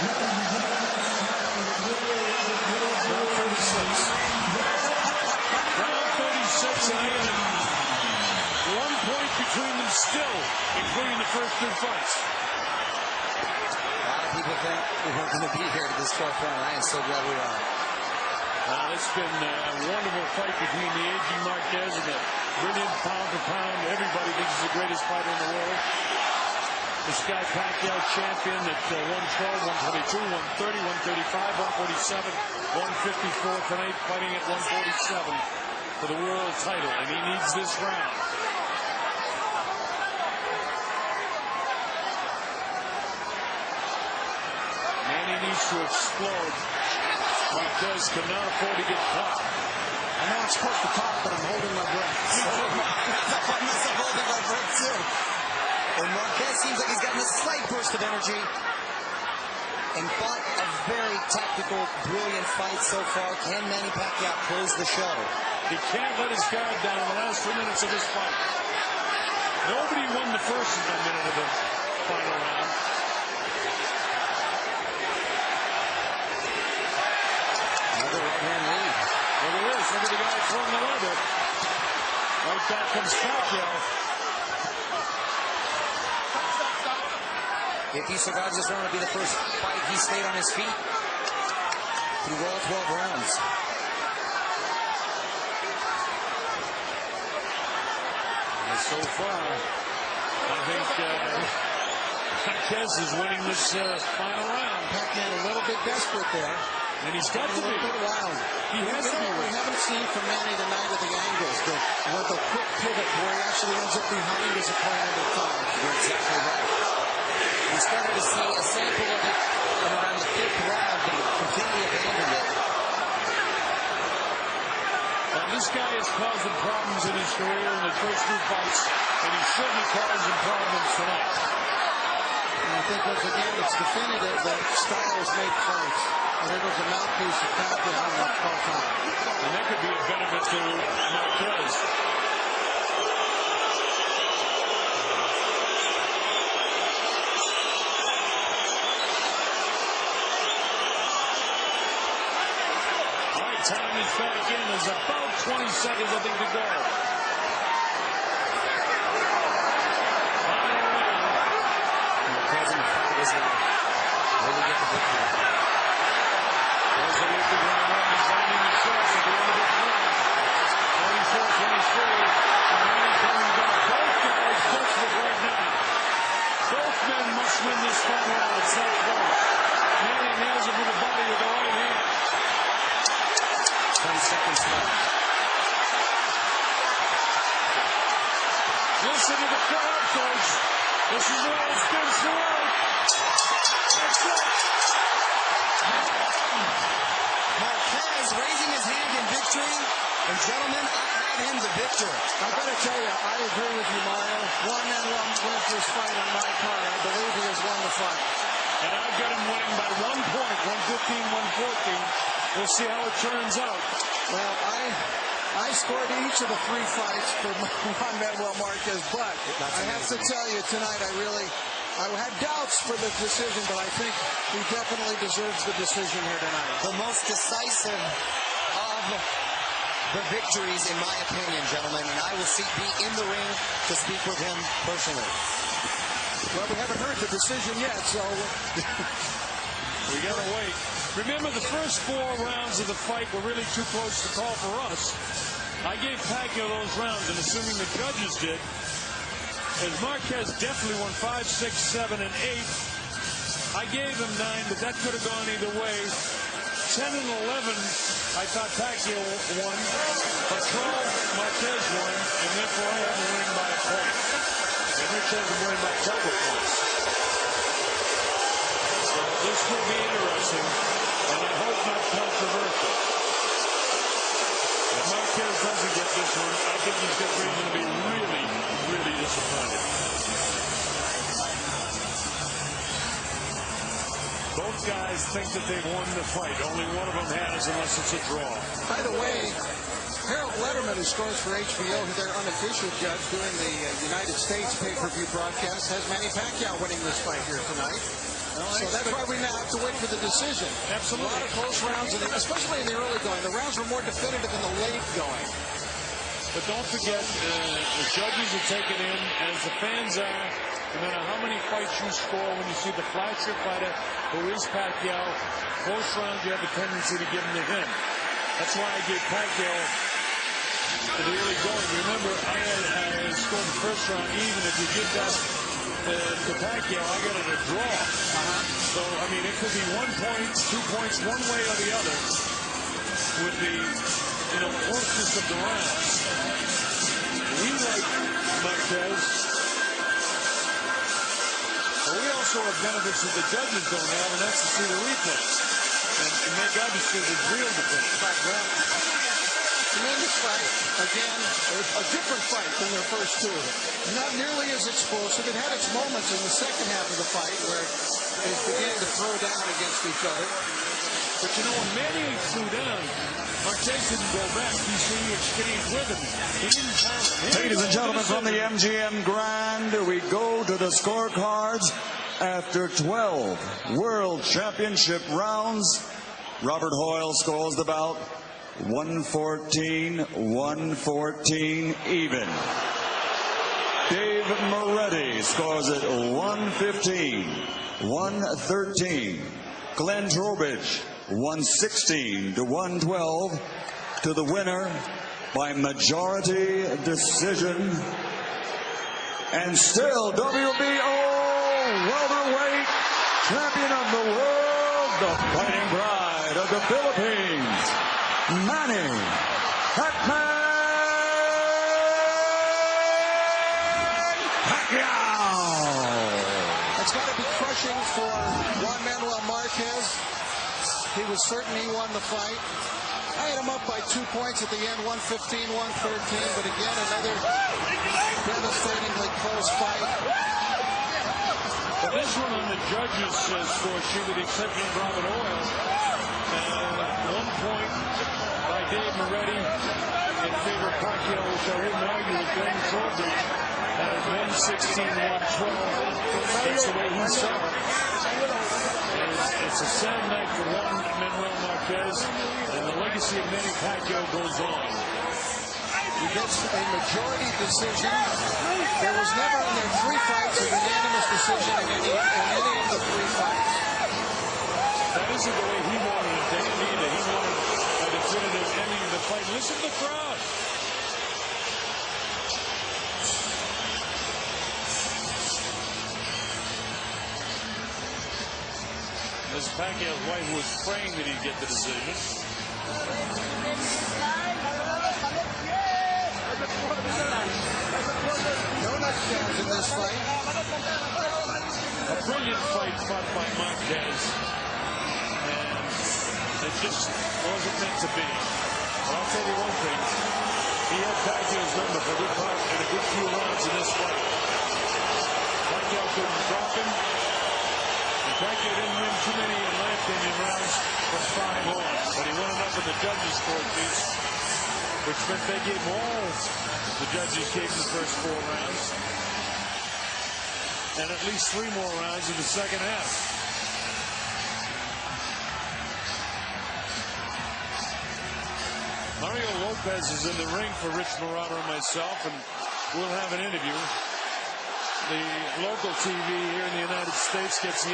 And 1 point between them still, including the first two fights. A lot of people think we weren't going to be here to this 12th round. I am so glad we are. It's been a wonderful fight between the aging Marquez and the brilliant pound for pound. Everybody thinks he's the greatest fighter in the world. This guy Pacquiao champion at 112, 122, 130, 135, 147, 154 tonight, fighting at 147 for the world title, and he needs this round. Manny needs to explode. Marquez cannot afford to get caught. I know I'm supposed to talk, but I'm holding my breath. I find myself holding my breath too. And Marquez seems like he's gotten a slight burst of energy and fought a very tactical, brilliant fight so far. Can Manny Pacquiao close the show? He can't let his guard down in the last 2 minutes of this fight. Nobody won the first minute of the final round. Another right-hand lead. Well, there is. Look at the guy throwing the leather. Right back comes Pacquiao. If he survives this round, it'll be the first fight he stayed on his feet through all 12 rounds. And so far, I think Marquez is winning this final round. Pacquiao a little bit desperate there. And he's got to be. A little bit wild. He has to be. We haven't seen from Manny tonight with the angles, with the quick pivot where he actually ends up behind his opponent at times. You're exactly right. We started to see a sample of it in around the 5th round, but he completely abandoned it. Now, this guy has caused him problems in his career in the first two fights, and he's certainly caused him problems tonight. And I think once again it's definitive that styles make fights. And there goes a mouthpiece of Pacquiao on that call time. And that could be a benefit to Marquez. All right, time is back in. There's about 20 seconds, I think, to go. Final round. Marquez in the fight of his life. Really get the victory. There's the wicked round one. He's landing the shots at the end of this round. 24-23. And Manny coming back. Both guys desperate right now. Both men must win this final round. It's that close. Manny nails him with the body with the right hand. 10 seconds left. Listen to the crowd, folks. This is all it's been throughout. That's it. Marquez raising his hand in victory. And gentlemen, I have him the victor. I gotta tell you, I agree with you, Mario. One man wins this fight on my part. I believe he has won the fight. And I've got him winning by 1 point, 115-114. We'll see how it turns out. Well, I scored each of the 3 fights for Juan Manuel Marquez, but I have to tell you tonight, I had doubts for the decision, but I think he definitely deserves the decision here tonight. The most decisive of the victories, in my opinion, gentlemen, and I will be in the ring to speak with him personally. Well, we haven't heard the decision yet, so we gotta wait. Remember, the first 4 rounds of the fight were really too close to call for us. I gave Pacquiao those rounds, and assuming the judges did, as Marquez definitely won 5, 6, 7, and 8. I gave him 9, but that could have gone either way. 10 and 11, I thought Pacquiao won, but 12, Marquez won, and therefore I have him winning by a point. And Rich has him winning by a couple of points. So this will be interesting, and I hope not controversial. If Marquez doesn't get this one, I think he's got reason to be really, really disappointed. Both guys think that they've won the fight. Only one of them has, unless it's a draw. by the way, Harold Letterman, who scores for HBO, their unofficial judge doing the United States pay-per-view broadcast, has Manny Pacquiao winning this fight here tonight. So that's why we now have to wait for the decision. Absolutely. A lot of close rounds, especially in the early going. The rounds were more definitive in the late going. But don't forget, the judges are taken in, as the fans are, no matter how many fights you score, when you see the flashier fighter who is Pacquiao, close rounds you have a tendency to give them to him. That's why I gave Pacquiao the early going. Remember, I scored the first round even. If you give that to Pacquiao, I got it a draw. So, I mean, it could be 1 point, 2 points, one way or the other with the, closeness of the rounds. We like Marquez, but we also have benefits that the judges don't have, and that's to see the replays. And make obviously the real difference. Tremendous fight. Again, a different fight than their first two. Not nearly as explosive. It had its moments in the second half of the fight where they began to throw down against each other. But when Manny threw down, Marquez didn't go back. He exchanged with him. He didn't pound him. Ladies and gentlemen, from the MGM Grand, we go to the scorecards after 12 World Championship rounds. Robert Hoyle scores the bout 114 even. Dave Moretti scores it 115-113. Glenn Trowbridge 116-112 to the winner by majority decision. And still WBO welterweight champion of the world, the fighting pride of the Philippines, Manny Pacquiao. It's got to be crushing for Juan Manuel Marquez. He was certain he won the fight. I had him up by 2 points at the end, 115-113. But again, another devastatingly close fight. But this one on the judges' score sheet, with the exception of Robert Hoyle, 1 point by Dave Moretti in favor of Pacquiao, which I wouldn't argue with Glenn Trowbridge at 116-112. That's the way he saw it. It's a sad night for Juan Manuel Marquez, and the legacy of Manny Pacquiao goes on. He gets a majority decision. There was never in their 3 fights a unanimous decision in any of the 3 fights. That isn't the way he wanted it to end either. He wanted a definitive ending of the fight. Listen to the crowd. As Pacquiao's wife was praying that he'd get the decision. No knockdowns in this fight. A brilliant fight fought by Marquez. And it just wasn't meant to be. But I'll tell you one thing. He had Pacquiao's number for a good part and a good few rounds in this fight. Pacquiao couldn't drop him. And Pacquiao didn't win too many, in my opinion, rounds from 5 on. But he won enough in the judges' score sheets, which meant they gave him all the judges gave him the first 4 rounds. And at least 3 more rounds in the second half. Mario Lopez is in the ring for Rich Marauder and myself, and we'll have an interview. The local TV here in the United States gets the